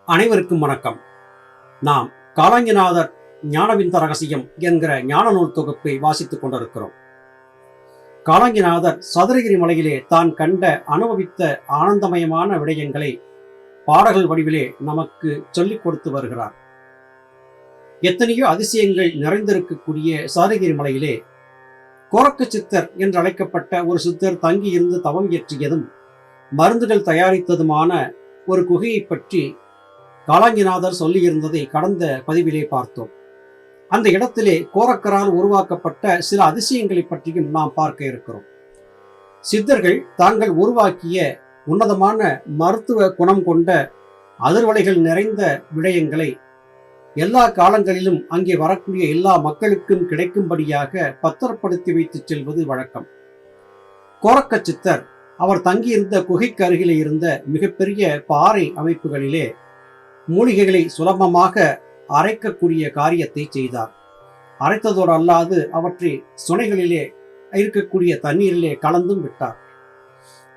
அனைவருக்கும் வணக்கம். நாம் காலாங்கிநாதர் ஞானவிந்த ரகசியம் என்கிற ஞான நூல் தொகுப்பை வாசித்துக் கொண்டிருக்கிறோம். காலாங்கிநாதர் சதுரகிரி மலையிலே தான் கண்ட அனுபவித்த ஆனந்தமயமான விடயங்களை பாடல்கள் வடிவிலே நமக்கு சொல்லிக் கொடுத்து வருகிறார். எத்தனையோ அதிசயங்கள் நிறைந்திருக்கக்கூடிய சதுரகிரி மலையிலே கோரக்க சித்தர் என்று அழைக்கப்பட்ட ஒரு சித்தர் தங்கியிருந்து தவம் இயற்றியதும் மருந்துகள் தயாரித்ததுமான ஒரு குகையை பற்றி காலாங்கிநாதர் சொல்லியிருந்ததை கடந்த பதிவிலே பார்த்தோம். அந்த இடத்திலே கோரக்கரால் உருவாக்கப்பட்ட சில அதிசயங்களை பற்றியும் நாம் பார்க்க இருக்கிறோம். சித்தர்கள் தாங்கள் உருவாக்கிய உன்னதமான மருத்துவ குணம் கொண்ட அதிர்வலைகள் நிறைந்த விடயங்களை எல்லா காலங்களிலும் அங்கே வரக்கூடிய எல்லா மக்களுக்கும் கிடைக்கும்படியாக பத்திரப்படுத்தி வைத்து செல்வது வழக்கம். கோரக்க சித்தர் அவர் தங்கியிருந்த குகைக்கு அருகிலே இருந்த மிகப்பெரிய பாறை அமைப்புகளிலே மூலிகைகளை சுலபமாக அரைக்கக்கூடிய காரியத்தை செய்தார். அரைத்ததோடு அல்லாது அவற்றை சுனைகளிலே இருக்கக்கூடிய தண்ணீரிலே கலந்தும் விட்டார்.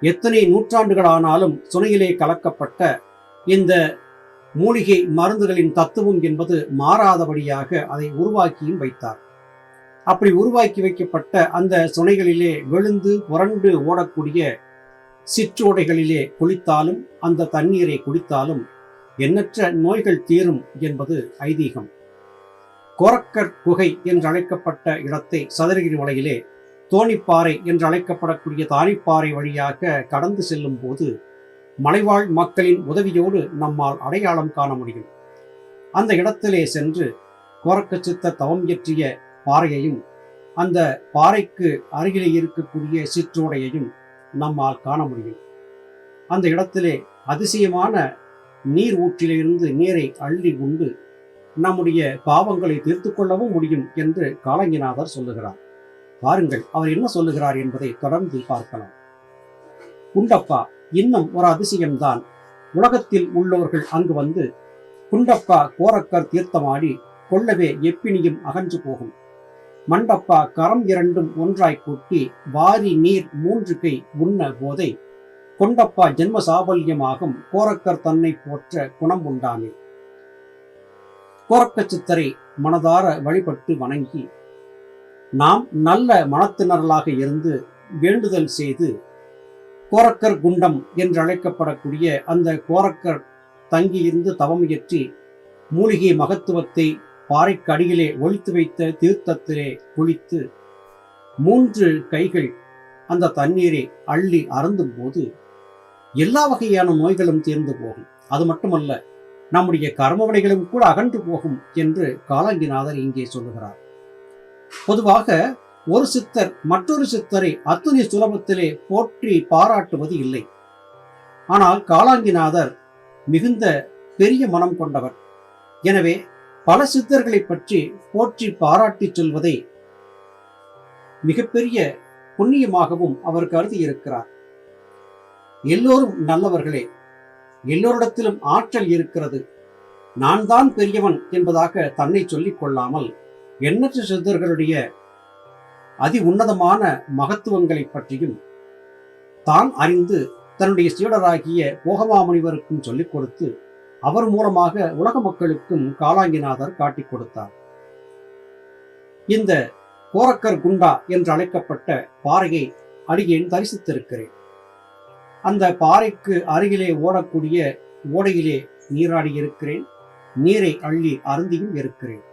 எத்தனை நூற்றாண்டுகளானாலும் சுனையிலே கலக்கப்பட்ட இந்த மூலிகை மருந்துகளின் தத்துவம் என்பது மாறாதபடியாக அதை உருவாக்கியும் வைத்தார். அப்படி உருவாக்கி வைக்கப்பட்ட அந்த சுனைகளிலே விழுந்து புரண்டு ஓடக்கூடிய சிற்றோடைகளிலே குளித்தாலும் அந்த தண்ணீரை குடித்தாலும் எண்ணற்ற நோய்கள் தீரும் என்பது ஐதீகம். கோரக்கர் குகை என்று அழைக்கப்பட்ட இடத்தை சதுரகிரி மலையிலே தோணிப்பாறை என்று அழைக்கப்படக்கூடிய தானிப்பாறை வழியாக கடந்து செல்லும் போது மலைவாழ் மக்களின் உதவியோடு நம்மால் அடையாளம் காண முடியும். அந்த இடத்திலே சென்று கோரக்க சித்தர் தவம் இயற்றிய பாறையையும் அந்த பாறைக்கு அருகிலே இருக்கக்கூடிய சிற்றோடையையும் நம்மால் காண முடியும். அந்த இடத்திலே அதிசயமான நீர் ஊற்றிலிருந்து நீரை அள்ளி உண்டு நம்முடைய பாவங்களை தீர்த்து கொள்ளவும் முடியும் என்று காலாங்கிநாதர் சொல்லுகிறார். பாருங்கள் அவர் என்ன சொல்லுகிறார் என்பதை தொடர்ந்து பார்க்கலாம். குண்டப்பா, இன்னும் ஒரு அதிசயம்தான். உலகத்தில் உள்ளவர்கள் அங்கு வந்து குண்டப்பா கோரக்கர் தீர்த்தமாடி கொள்ளவே எப்பினியும் அகன்று போகும். மண்டப்பா கரம் இரண்டும் ஒன்றாய் கூட்டி வாரி நீர் 3 கை உண்ண போதை கொண்டப்பா ஜென்ம சாபல்யமாகும் கோரக்கர் தன்னை போற்ற குணம் உண்டானே. கோரக்க சித்தரை மனதார வழிபட்டு வணங்கி நாம் நல்ல மனத்தினர்களாக இருந்து வேண்டுதல் செய்து கோரக்கர் குண்டம் என்று அழைக்கப்படக்கூடிய அந்த கோரக்கர் தங்கியிருந்து தவம் இயற்றி மூலிகை மகத்துவத்தை பாறைக்கு அடியிலே ஒழித்து வைத்த தீர்த்தத்திலே குளித்து 3 கைகள் அந்த தண்ணீரை அள்ளி அருந்தும் போது எல்லா வகையான நோய்களும் தீர்ந்து போகும். அது மட்டுமல்ல, நம்முடைய கர்மவினைகளும் கூட அகன்று போகும் என்று காலாங்கிநாதர் இங்கே சொல்லுகிறார். பொதுவாக ஒரு சித்தர் மற்றொரு சித்தரை அத்துணை சுலபத்திலே போற்றி பாராட்டுவது இல்லை. ஆனால் காலாங்கிநாதர் மிகுந்த பெரிய மனம் கொண்டவர். எனவே பல சித்தர்களை பற்றி போற்றி பாராட்டி சொல்வதை மிகப்பெரிய புண்ணியமாகவும் அவர் கருதி இருக்கிறார். எல்லோரும் நல்லவர்களே, எல்லோரிடத்திலும் ஆற்றல் இருக்கிறது, நான் தான் பெரியவன் என்பதாக தன்னை சொல்லிக் கொள்ளாமல் எண்ணற்ற சித்தர்களுடைய அதி உன்னதமான மகத்துவங்களை பற்றியும் தான் அறிந்து தன்னுடைய சீடராகிய போகமாமுனிவருக்கும் சொல்லிக் கொடுத்து அவர் மூலமாக உலக மக்களுக்கும் காலாங்கிநாதர் காட்டிக் கொடுத்தார். இந்த கோரக்கர் குண்டா என்று அழைக்கப்பட்ட பாறையை அடியேன் தரிசித்திருக்கிறேன். அந்த பாறைக்கு அருகிலே ஓடக்கூடிய ஓடையிலே நீராடி இருக்கிறேன். நீரை அள்ளி அருந்தியும் இருக்கிறேன்.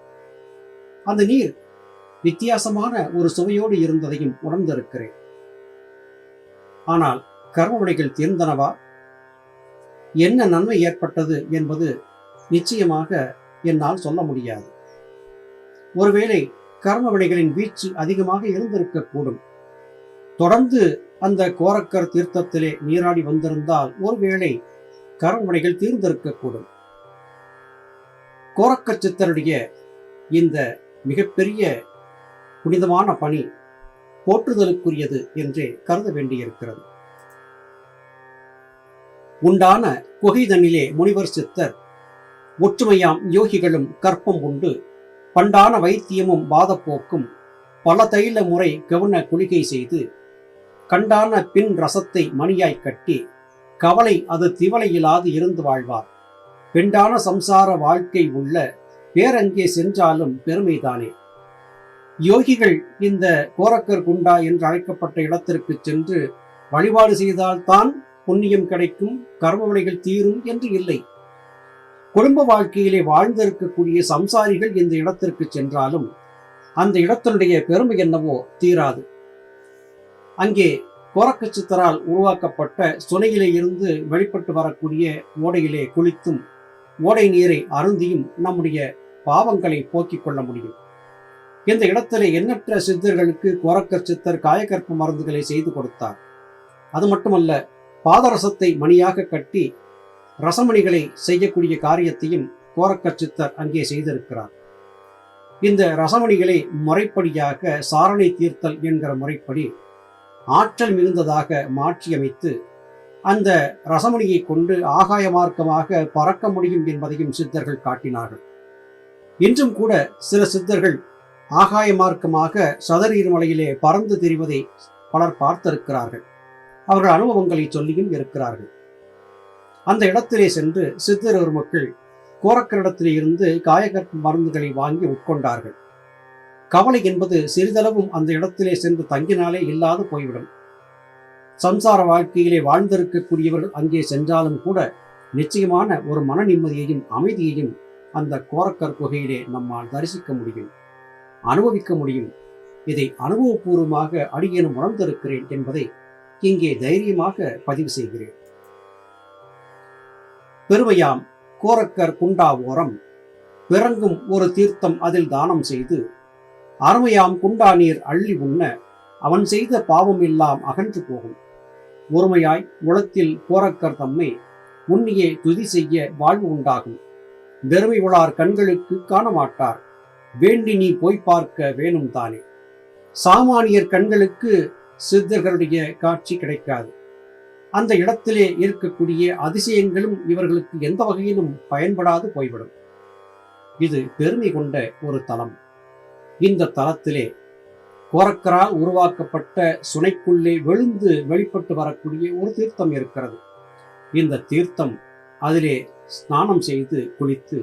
அந்த நீர் வித்தியாசமான ஒரு சுவையோடு இருந்ததையும் உணர்ந்திருக்கிறேன். ஆனால் கர்மவினைகள் தீர்ந்தனவா, என்ன நன்மை ஏற்பட்டது என்பது நிச்சயமாக என்னால் சொல்ல முடியாது. ஒருவேளை கர்மவினைகளின் வீச்சு அதிகமாக இருந்திருக்கக்கூடும். தொடர்ந்து அந்த கோரக்கர் தீர்த்தத்திலே நீராடி வந்திருந்தால் ஒருவேளை கர்மவினைகள் தீர்ந்திருக்கக்கூடும். கோரக்க சித்தருடைய இந்த மிகப்பெரிய புனிதமான பணி போற்றுதலுக்குரியது என்றே கருத வேண்டியிருக்கிறது. உண்டான குகைதனிலே முனிவர் சித்தர் ஒற்றுமையாம் யோகிகளும் கற்பம் உண்டு பண்டான வைத்தியமும் பாதப்போக்கும் பல தைல முறை கவுன குளிகை செய்து கண்டான பின் ரசத்தை மணியாய் கட்டி கவலை அது திவலையிலாது இருந்து வாழ்வார். பெண்டான சம்சார வாழ்க்கை உள்ள பேரங்கே சென்றாலும் பெருமைதானே. யோகிகள் இந்த கோரக்கர் குண்டா என்று அழைக்கப்பட்ட இடத்திற்கு சென்று வழிபாடு செய்தால்தான் புண்ணியம் கிடைக்கும், கர்மவினைகள் தீரும் என்று இல்லை. குடும்ப வாழ்க்கையிலே வாழ்ந்திருக்கக்கூடிய சம்சாரிகள் இந்த இடத்திற்கு சென்றாலும் அந்த இடத்தினுடைய பெருமை என்னவோ தீராது. அங்கே கோரக்க சித்தரால் உருவாக்கப்பட்ட சுனையிலே இருந்து வெளிப்பட்டு வரக்கூடிய ஓடையிலே குளித்தும் ஓடை நீரை அருந்தியும் நம்முடைய பாவங்களை போக்கிக் கொள்ள முடியும். இந்த இடத்திலே எண்ணற்ற சித்தர்களுக்கு கோரக்கர் சித்தர் காயகற்ப மருந்துகளை செய்து கொடுத்தார். அது மட்டுமல்ல, பாதரசத்தை மணியாக கட்டி ரசமணிகளை செய்யக்கூடிய காரியத்தையும் கோரக்கர் சித்தர் அங்கே செய்திருக்கிறார். இந்த ரசமணிகளை முறைப்படியாக சாரணை தீர்த்தல் என்கிற முறைப்படி ஆற்றல் மிகுந்ததாக மாற்றியமைத்து அந்த ரசமணியை கொண்டு ஆகாய மார்க்கமாக பறக்க முடியும் என்பதையும் சித்தர்கள் காட்டினார்கள். இன்றும் கூட சில சித்தர்கள் ஆகாய மார்க்கமாக சதரீர் மலையிலே பறந்து திரிவதை பலர் பார்த்திருக்கிறார்கள். அவர்கள் அனுபவங்களை சொல்லியும் இருக்கிறார்கள். அந்த இடத்திலே சென்று சித்தர் மக்கள் கோரக்கரிடத்திலே இருந்து காயகற்ப மருந்துகளை வாங்கி உட்கொண்டார்கள். கவலை என்பது சிறிதளவும் அந்த இடத்திலே சென்று தங்கினாலே இல்லாது போய்விடும். சம்சார வாழ்க்கையிலே வாழ்ந்திருக்கக்கூடியவர்கள் அங்கே சென்றாலும் கூட நிச்சயமான ஒரு மன நிம்மதியையும் அமைதியையும் அந்த கோரக்கர் குகையிலே நம்மால் தரிசிக்க முடியும், அனுபவிக்க முடியும். இதை அனுபவபூர்வமாக அடியேனும் உணர்ந்திருக்கிறேன் என்பதை இங்கே தைரியமாக பதிவு செய்கிறேன். பெருமையாம் கோரக்கர் குண்டா ஓரம் பிறங்கும் ஒரு தீர்த்தம் அதில் தானம் செய்து அருமையாம் குண்டா நீர் அள்ளி உண்ண அவன் செய்த பாவம் எல்லாம் அகன்று போகும். ஒருமையாய் உளத்தில் கோரக்கர் தம்மை உன்னியே துதி செய்ய வாழ்வு உண்டாகும். வெறுமை உளார் கண்களுக்கு காணமாட்டார், வேண்டி நீ போய் பார்க்க வேணும் தானே. சாமானியர் கண்களுக்கு சித்தர்களுடைய காட்சி கிடைக்காது. அந்த இடத்திலே இருக்கக்கூடிய அதிசயங்களும் இவர்களுக்கு எந்த வகையிலும் பயன்படாது போய்விடும். இது பெருமை கொண்ட ஒரு தலம். இந்த தலத்திலே கோரக்கரால் உருவாக்கப்பட்ட சுனைக்குள்ளே விழுந்து வெளிப்பட்டு வரக்கூடிய ஒரு தீர்த்தம் இருக்கிறது. இந்த தீர்த்தம் அதிலே ஸ்நானம் செய்து குளித்து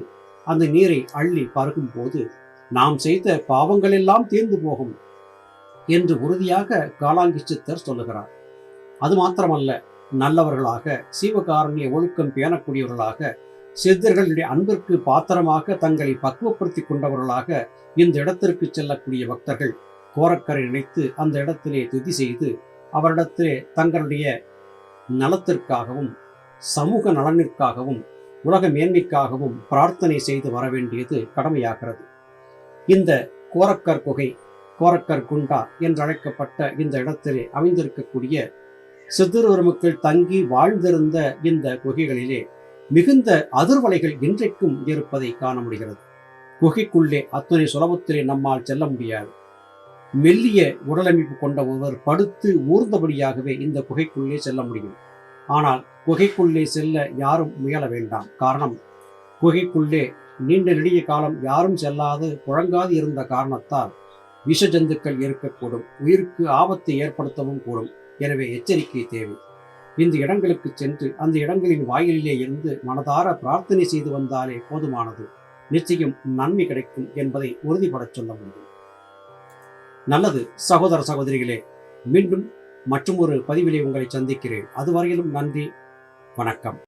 அந்த நீரை அள்ளி பருகும் போது நாம் செய்த பாவங்கள் எல்லாம் தீர்ந்து போகும் என்று உறுதியாக காலாங்கி சித்தர் சொல்லுகிறார். அது மாத்திரமல்ல, நல்லவர்களாக சீவகாரண்ய ஒழுக்கம் பேணக்கூடியவர்களாக சித்தர்களுடைய அன்பிற்கு பாத்திரமாக தங்களை பக்குவப்படுத்திக் கொண்டவர்களாக இந்த இடத்திற்கு செல்லக்கூடிய பக்தர்கள் கோரக்கரை நினைத்து அந்த இடத்திலே துதி செய்து அவரிடத்திலே தங்களுடைய நலத்திற்காகவும் சமூக நலனிற்காகவும் உலக மேன்மைக்காகவும் பிரார்த்தனை செய்து வர வேண்டியது கடமையாகிறது. இந்த கோரக்கர் குகை, கோரக்கர் குண்டா என்றழைக்கப்பட்ட இந்த இடத்திலே அமைந்திருக்கக்கூடிய சித்தர் தங்கி வாழ்ந்திருந்த இந்த குகைகளிலே மிகுந்த அதிர்வலைகள் இன்றைக்கும் இருப்பதை காண முடிகிறது. குகைக்குள்ளே அத்தனை சுலபத்திலே நம்மால் செல்ல முடியாது. மெல்லிய உடலமைப்பு கொண்ட ஒருவர் படுத்து ஊர்ந்தபடியாகவே இந்த குகைக்குள்ளே செல்ல முடியும். ஆனால் குகைக்குள்ளே செல்ல யாரும் முயல வேண்டாம். காரணம், குகைக்குள்ளே நீண்ட நெடிய காலம் யாரும் செல்லாது புழங்காது இருந்த காரணத்தால் விஷ ஜந்துக்கள் இருக்கக்கூடும், உயிருக்கு ஆபத்தை ஏற்படுத்தவும் கூடும். எனவே எச்சரிக்கை தேவை. இந்த இடங்களுக்கு சென்று அந்த இடங்களின் வாயிலே இருந்து மனதார பிரார்த்தனை செய்து வந்தாலே போதுமானது. நிச்சயம் நன்மை கிடைக்கும் என்பதை உறுதிபடச் சொல்ல முடியும். நல்லது சகோதர சகோதரிகளே, மீண்டும் மற்றும் ஒரு பதிவிலே உங்களை சந்திக்கிறேன். அதுவரையிலும் நன்றி, வணக்கம்.